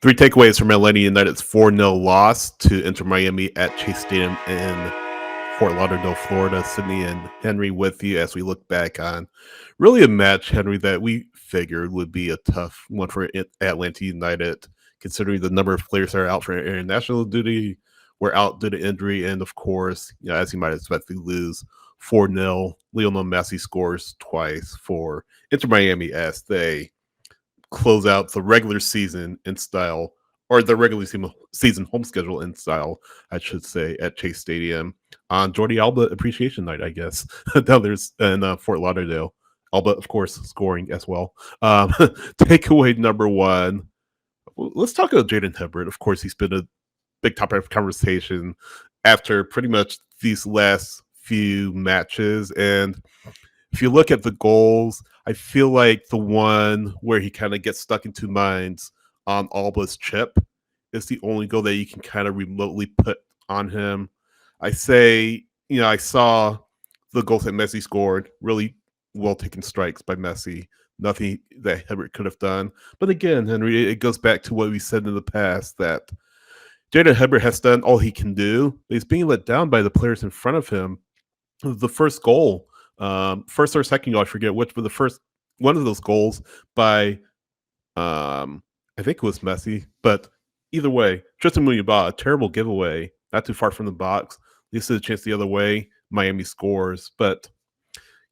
Three takeaways from Atlanta United's 4-0 loss to Inter Miami at Chase Stadium in Fort Lauderdale, Florida. Sydney and Henry with you as we look back on really a match, Henry, that we figured would be a tough one for Atlanta United, considering the number of players that are out for international duty, were out due to injury, and of course, as you might expect, they lose 4-0. Lionel Messi scores twice for Inter Miami as they close out the regular season in style, or the regular season home schedule in style, I should say, at Chase Stadium on Jordi Alba Appreciation Night, I guess. Down there's in Fort Lauderdale. Alba, of course, scoring as well. Takeaway number one. Let's talk about Jayden Hibbert. Of course, he's been a big topic of conversation after pretty much these last few matches. And if you look at the goals, I feel like the one where he kind of gets stuck in two minds on Alba's chip is the only goal that you can kind of remotely put on him. I say, I saw the goals that Messi scored, really well taken strikes by Messi. Nothing that Hibbert could have done. But again, Henry, it goes back to what we said in the past that Jayden Hibbert has done all he can do. He's being let down by the players in front of him. The first goal, first or second goal, I forget which, but the first one of those goals by, I think it was Messi, but either way, Tristan Muyaba, a terrible giveaway, not too far from the box, leaves a chance the other way. Miami scores, but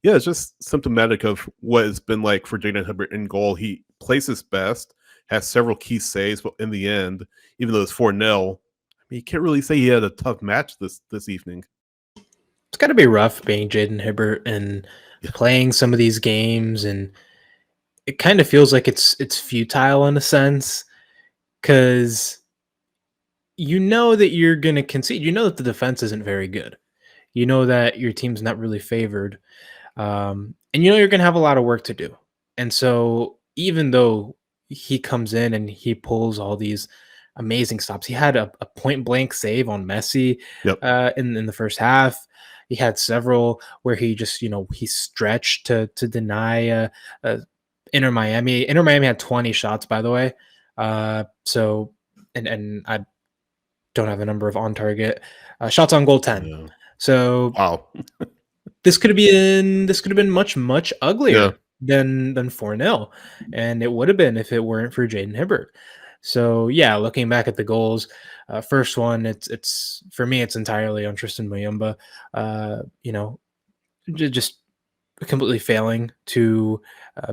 yeah, it's just symptomatic of what it's been like for Jayden Hibbert in goal. He plays his best, has several key saves, but in the end, even though it's 4-0, you can't really say he had a tough match this evening. It's got to be rough being Jayden Hibbert and playing some of these games, and it kind of feels like it's futile in a sense because you know that you're going to concede. You know that the defense isn't very good. You know that your team's not really favored, and you know you're going to have a lot of work to do. And so even though he comes in and he pulls all these amazing stops, he had a point blank save on Messi in the first half. He had several where he just, he stretched to deny Inter Miami. Inter Miami had 20 shots, by the way. So, and I don't have a number of on target shots on goal 10. Yeah. So, wow, this could have been much uglier than 4-0, and it would have been if it weren't for Jayden Hibbert. So yeah, looking back at the goals, first one, it's for me, it's entirely on Tristan Muyamba. Just completely failing to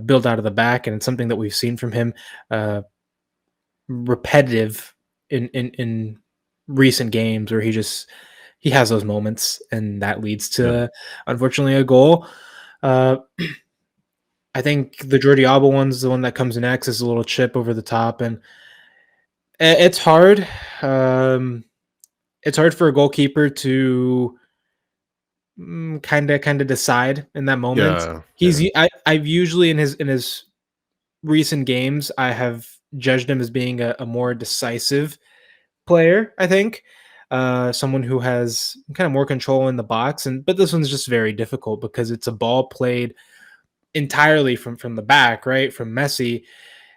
build out of the back, and it's something that we've seen from him repetitive in recent games where he has those moments, and that leads to unfortunately a goal. I think the Jordi Alba one's the one that comes next, is a little chip over the top, and it's hard. It's hard for a goalkeeper to kind of decide in that moment. I've usually in his recent games, I have judged him as being a more decisive player. I think someone who has kind of more control in the box, but this one's just very difficult because it's a ball played entirely from the back, right, from Messi,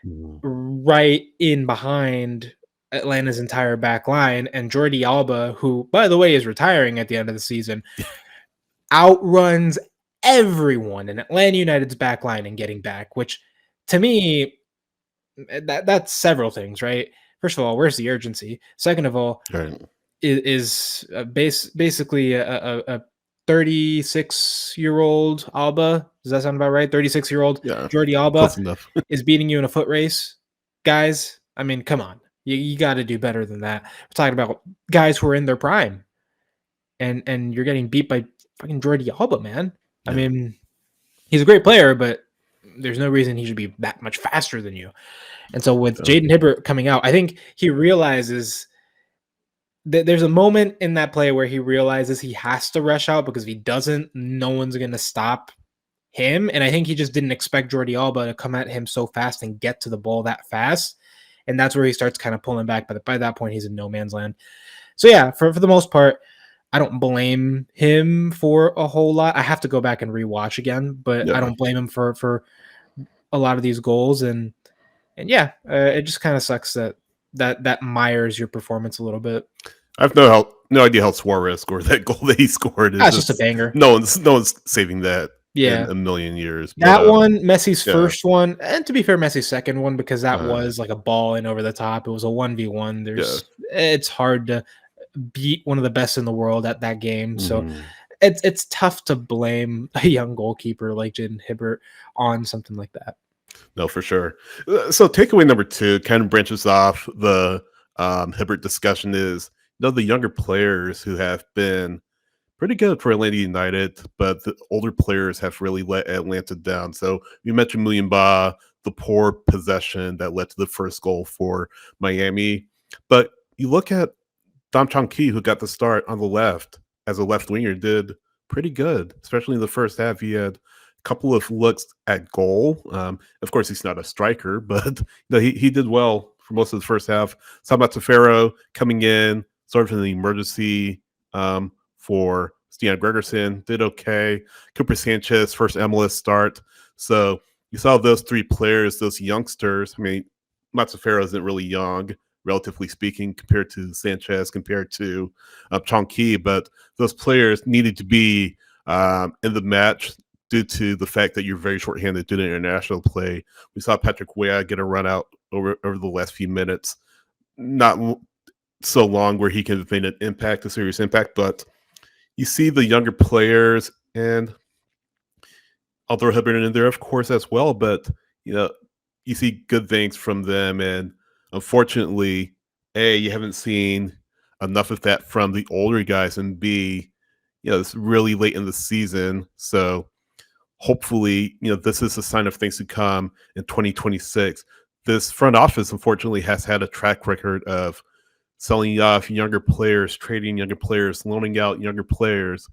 right in behind Atlanta's entire back line, and Jordi Alba, who, by the way, is retiring at the end of the season, outruns everyone in Atlanta United's back line and getting back, which to me, that's several things, right? First of all, where's the urgency? Second of all, is basically a 36-year-old Alba. Does that sound about right? 36-year-old Jordi Alba is beating you in a foot race. Guys, I mean, come on. You got to do better than that. We're talking about guys who are in their prime. And you're getting beat by fucking Jordi Alba, man. I mean, he's a great player, but there's no reason he should be that much faster than you. And so with Jayden Hibbert coming out, I think he realizes there's a moment in that play where he realizes he has to rush out, because if he doesn't, no one's going to stop him. And I think he just didn't expect Jordi Alba to come at him so fast and get to the ball that fast. And that's where he starts kind of pulling back. But by that point, he's in no man's land. So yeah, for the most part, I don't blame him for a whole lot. I have to go back and rewatch again, but I don't blame him for a lot of these goals. And yeah, it just kind of sucks that that mires your performance a little bit. I have no idea how Suarez scored that goal that he scored. It's just a banger. No one's saving that in Yeah. a million years. That But one, Messi's yeah, first one, and to be fair, Messi's second one, because that uh, was like a ball in over the top. It was a 1v1. yeah. It's hard to beat one of the best in the world at that game. So Mhm. it's tough to blame a young goalkeeper like Jayden Hibbert on something like that. No, for sure. So takeaway number 2 kind of branches off the Hibbert discussion is the younger players who have been pretty good for Atlanta United, but the older players have really let Atlanta down. So you mentioned Muyumba, the poor possession that led to the first goal for Miami. But you look at Dom Chong Qui, who got the start on the left as a left winger, did pretty good, especially in the first half. He had a couple of looks at goal. Of course, he's not a striker, but he did well for most of the first half. Sal Mazzaferro coming in, sort of an emergency for Stian Gregersen, did okay. Cooper Sanchez, first MLS start. So you saw those 3 players, those youngsters. I mean, Mazzaferro isn't really young, relatively speaking, compared to Sanchez, compared to Chong Qui, but those players needed to be in the match due to the fact that you're very shorthanded due to international play. We saw Patrick Weah get a run out over the last few minutes. Not so long where he can have made an impact, a serious impact, but you see the younger players, and I'll throw Hibbert in there, of course, as well, but you see good things from them, and unfortunately, A, you haven't seen enough of that from the older guys, and B, it's really late in the season, so hopefully, this is a sign of things to come in 2026. This front office, unfortunately, has had a track record of selling off younger players, trading younger players, loaning out younger players.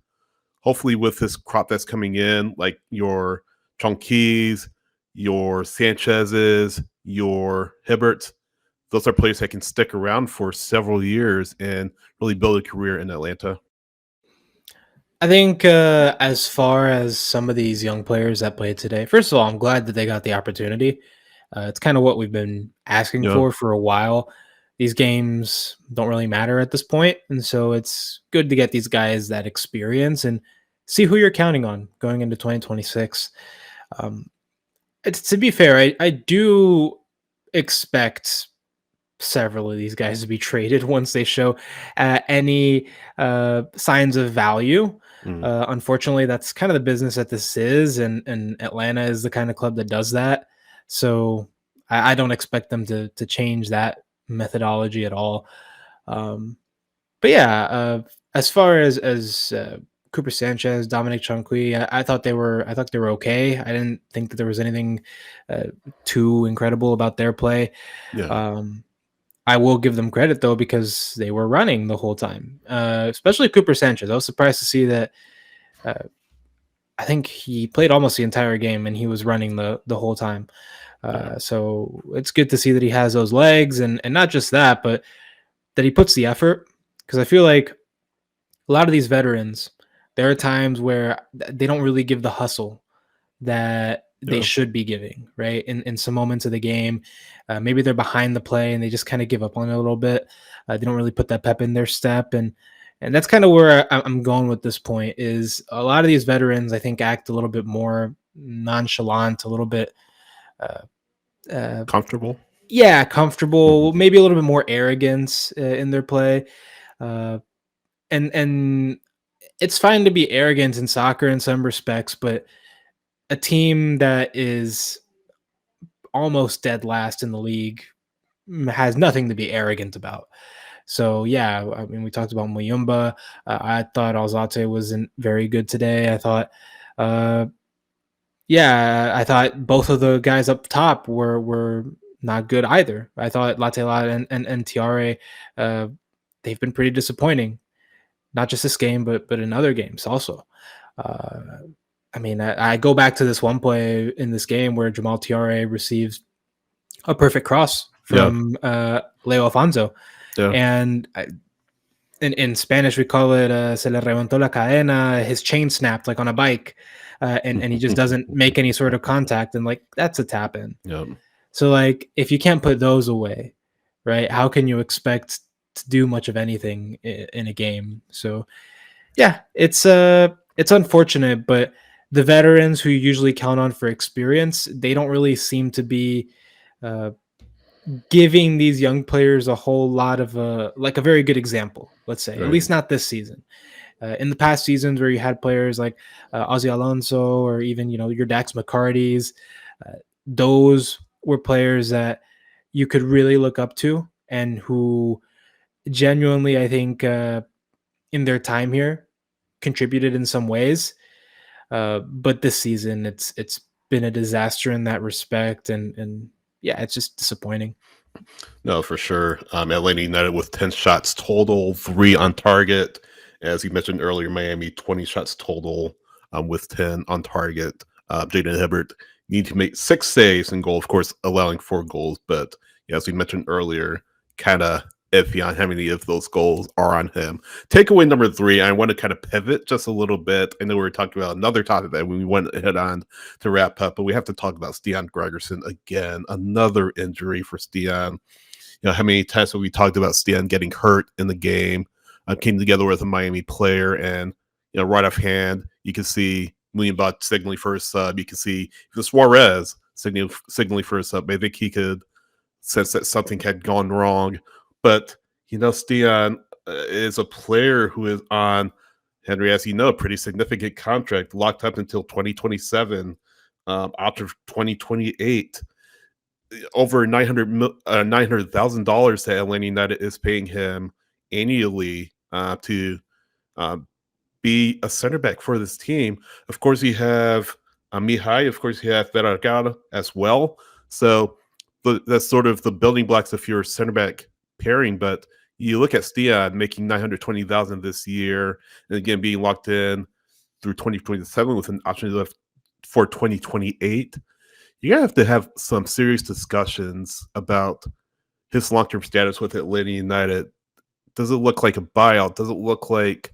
Hopefully, with this crop that's coming in, like your Chong Quis, your Sanchez's, your Hibbert, those are players that can stick around for several years and really build a career in Atlanta. I think as far as some of these young players that played today, first of all, I'm glad that they got the opportunity. It's kind of what we've been asking Yeah, for a while. These games don't really matter at this point, and so it's good to get these guys that experience and see who you're counting on going into 2026. Um, to be fair, I do expect several of these guys to be traded once they show any signs of value. mm, Unfortunately, that's kind of the business that this is, and Atlanta is the kind of club that does that. So I don't expect them to change that methodology at all. Um, but yeah, as far as Cooper Sanchez, Dominik Chong Qui, I thought they were okay. I didn't think that there was anything too incredible about their play. yeah, Um, I will give them credit though because they were running the whole time, especially Cooper Sanchez. I was surprised to see that. Uh, I think he played almost the entire game and he was running the whole time. yeah, So it's good to see that he has those legs and not just that, but that he puts the effort. Because I feel like a lot of these veterans, there are times where they don't really give the hustle that they yeah, should be giving, right? In some moments of the game, maybe they're behind the play and they just kind of give up on it a little bit. They don't really put that pep in their step, and that's kind of where I'm going with this point. Is a lot of these veterans, I think, act a little bit more nonchalant, a little bit, uh, uh, comfortable. yeah, Mhm. comfortable, maybe a little bit more arrogance in their play, uh, and it's fine to be arrogant in soccer in some respects, but a team that is almost dead last in the league has nothing to be arrogant about. So yeah, I mean, we talked about Muyumba. I thought Alzate wasn't very good today. I thought, uh, yeah, I thought both of the guys up top were not good either. I thought Latela and Tiare, uh, they've been pretty disappointing, not just this game, but in other games also. Uh, I mean, I go back to this one play in this game where Jamal Tiare receives a perfect cross Yeah, from Leo Alfonso. yeah. And in Spanish, we call it se le reventó la cadena. His chain snapped like on a bike, and he just doesn't make any sort of contact. And like that's a tap in. Yeah, So like if you can't put those away, right? How can you expect to do much of anything in a game? So yeah, it's unfortunate, but the veterans who you usually count on for experience, they don't really seem to be uh, giving these young players a whole lot of like a very good example. Let's say, at Right. least not this season. In the past seasons where you had players like Ozzy Alonso or even your Dax McCarty's, those were players that you could really look up to and who genuinely, I think, in their time here, contributed in some ways. But this season, it's been a disaster in that respect, and yeah, it's just disappointing. No, for sure. Atlanta United with 10 shots total, 3 on target. As you mentioned earlier, Miami 20 shots total with 10 on target. Jayden Hibbert need to make 6 saves and goal, of course, allowing 4 goals. But as we mentioned earlier, kind of iffy on how many of those goals are on him. Takeaway number 3, I want to kind of pivot just a little bit. I know we were talking about another topic that we went ahead on to wrap up, but we have to talk about Stian Gregersen again. Another injury for Stian. How many times have we talked about Stian getting hurt in the game? Came together with a Miami player, and right offhand, you can see Muyenbach signaling for a sub. You can see Suarez signaling for a sub. I think he could sense that something had gone wrong. But Stian is a player who is on, Henry, as you know, a pretty significant contract, locked up until 2027, out of 2028. Over $900,000 that Atlanta United is paying him annually to be a center back for this team. Of course, you have Mihai. Of course, you have Vergara as well. So that's sort of the building blocks of your center back pairing. But you look at Stian making $920,000 this year, and again being locked in through 2027 with an option left for 2028. You're going to have some serious discussions about his long-term status with Atlanta United. Does it look like a buyout? Does it look like,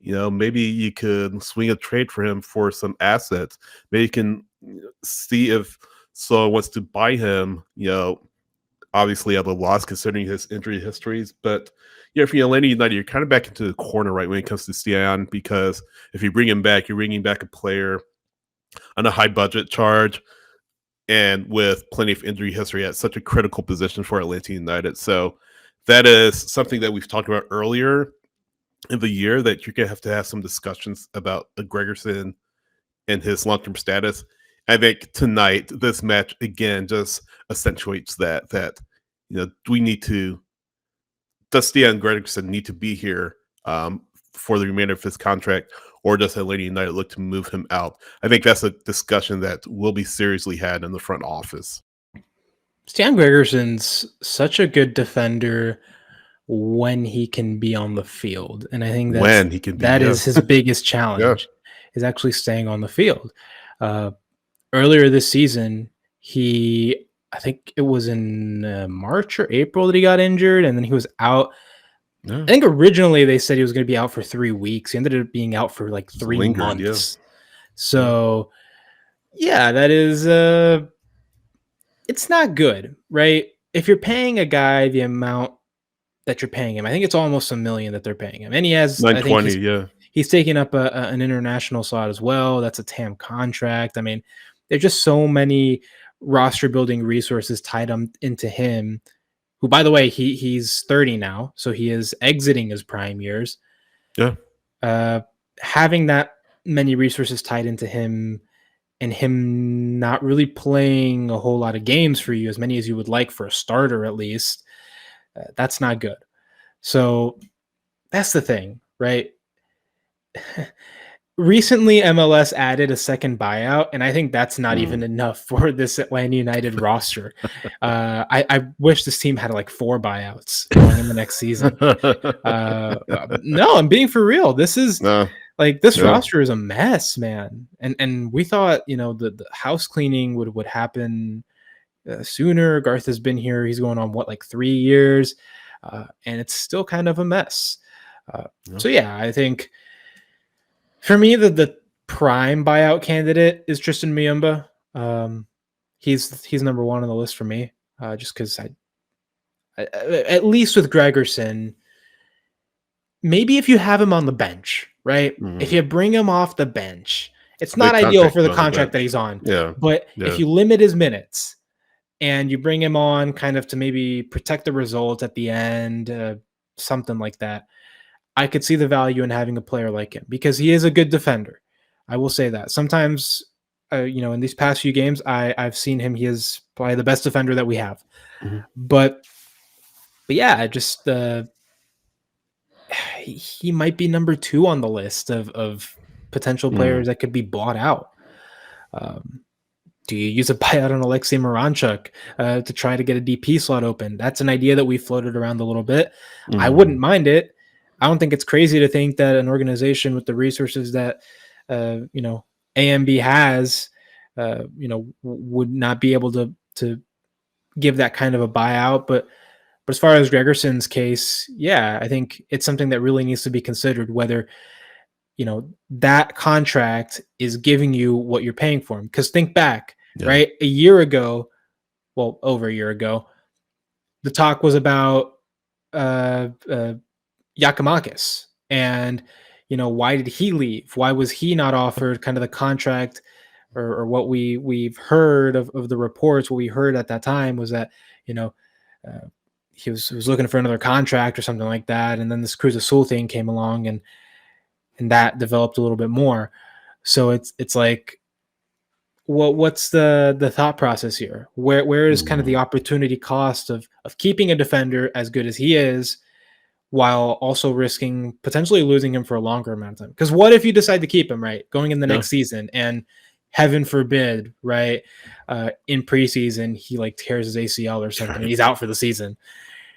maybe you could swing a trade for him for some assets? Maybe you can see if Saul wants to buy him, obviously at a loss considering his injury histories. But if you're Atlanta United, you're kind of back into the corner, right, when it comes to Stian, because if you bring him back, you're bringing back a player on a high budget charge and with plenty of injury history at such a critical position for Atlanta United. So that is something that we've talked about earlier in the year, that you're going to have some discussions about the Gregersen and his long-term status. I think tonight, this match, again, just accentuates that we need to, does Stian Gregersen need to be here for the remainder of his contract, or does Atlanta United look to move him out? I think that's a discussion that will be seriously had in the front office. Stian Gregersen's such a good defender when he can be on the field, and I think that is his biggest challenge, is actually staying on the field. Earlier this season, I think it was in March or April that he got injured, and then he was out. Yeah. I think originally they said he was going to be out for 3 weeks. He ended up being out for like 3 months. Yeah. So, yeah, that is it's not good, right? If you're paying a guy the amount that you're paying him, I think it's almost $1 million that they're paying him, and he has, I think he's taking up an international slot as well. That's a TAM contract. I mean, there's just so many roster building resources tied into him. Who, by the way, he's 30 now, so he is exiting his prime years. Yeah. Having that many resources tied into him, and him not really playing a whole lot of games for you, as many as you would like for a starter at least, that's not good. So that's the thing, right? Recently, MLS added a second buyout, and I think that's not even enough for this Atlanta United roster. I wish this team had like 4 buyouts going in the next season. No, I'm being for real. This is this roster is a mess, man. And we thought, the house cleaning would happen sooner. Garth has been here. He's going on 3 years, and it's still kind of a mess. So yeah, I think. For me, the prime buyout candidate is Tristan Muyumba. He's number 1 on the list for me, just because at least with Gregersen, maybe if you have him on the bench, right? Mm-hmm. If you bring him off the bench, it's not ideal for the contract that he's on. Yeah. But if you limit his minutes and you bring him on kind of to maybe protect the result at the end, something like that, I could see the value in having a player like him because he is a good defender. I will say that. Sometimes, in these past few games, I've seen him. He is probably the best defender that we have. Mm-hmm. But yeah, just he might be number 2 on the list of potential players that could be bought out. Do you use a buyout on Alexei Miranchuk to try to get a DP slot open? That's an idea that we floated around a little bit. I wouldn't mind it. I don't think it's crazy to think that an organization with the resources that AMB has, would not be able to give that kind of a buyout. But as far as Gregersen's case, yeah, I think it's something that really needs to be considered, whether that contract is giving you what you're paying for him. Because think back, right? A year ago, well, over a year ago, the talk was about Giakoumakis, and why did he leave? Why was he not offered kind of the contract, or what we've heard of the reports? What we heard at that time was that he was looking for another contract or something like that, and then this Cruz Azul thing came along, and that developed a little bit more. So it's like, what's the thought process here? Where is kind of the opportunity cost of keeping a defender as good as he is, while also risking potentially losing him for a longer amount of time? Because what if you decide to keep him, right, going in the next season, and heaven forbid, right, in preseason he like tears his ACL or something, and he's out for the season,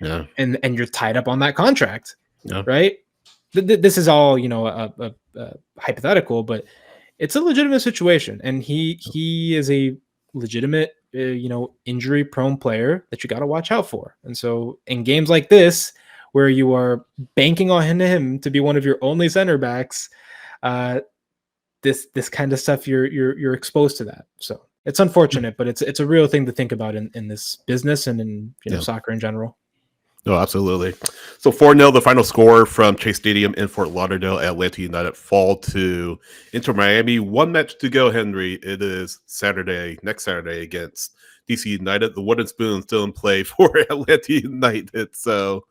and you're tied up on that contract, right? This is all a hypothetical, but it's a legitimate situation, and he is a legitimate injury prone player that you got to watch out for. And so in games like this, where you are banking on him to be one of your only center backs, this kind of stuff, you're exposed to that. So it's unfortunate, but it's a real thing to think about in this business and in soccer in general. No, absolutely. So 4-0, the final score from Chase Stadium in Fort Lauderdale. Atlanta United fall to Inter Miami. 1 match to go, Henry. It is next Saturday against DC United. The wooden spoon still in play for Atlanta United. So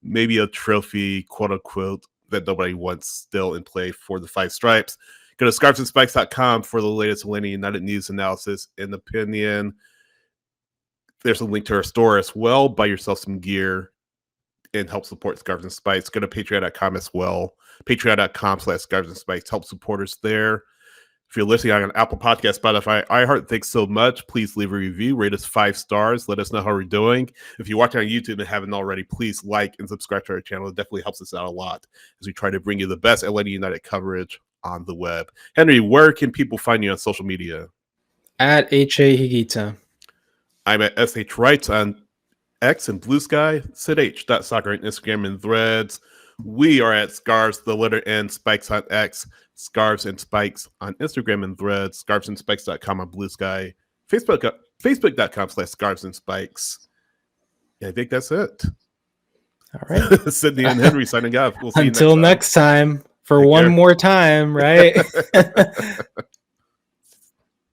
maybe a trophy, quote unquote, that nobody wants still in play for the Five Stripes. Go to scarfsandspikes.com for the latest Atlanta United news, analysis, and opinion. There's a link to our store as well. Buy yourself some gear and help support Scarves and Spikes. Go to patreon.com as well. Patreon.com/Scarves and Spikes. Help supporters there. If you're listening on Apple Podcasts, Spotify, iHeart, thanks so much. Please leave a review. Rate us 5 stars. Let us know how we're doing. If you're watching on YouTube and haven't already, please like and subscribe to our channel. It definitely helps us out a lot as we try to bring you the best Atlanta United coverage on the web. Henry, where can people find you on social media? At H.A. Higuita. I'm at SH Wrights on X and Blue Sky, SidH.soccer on Instagram and Threads. We are at Scarves, the letter N, Spikes on X, Scarves and Spikes on Instagram and Threads, scarvesandspikes.com on Blue Sky, Facebook.com/Scarves and Spikes. Yeah, I think that's it. All right. Sydney and Henry signing off. We'll see Until you next time. For Take one care. More time, right?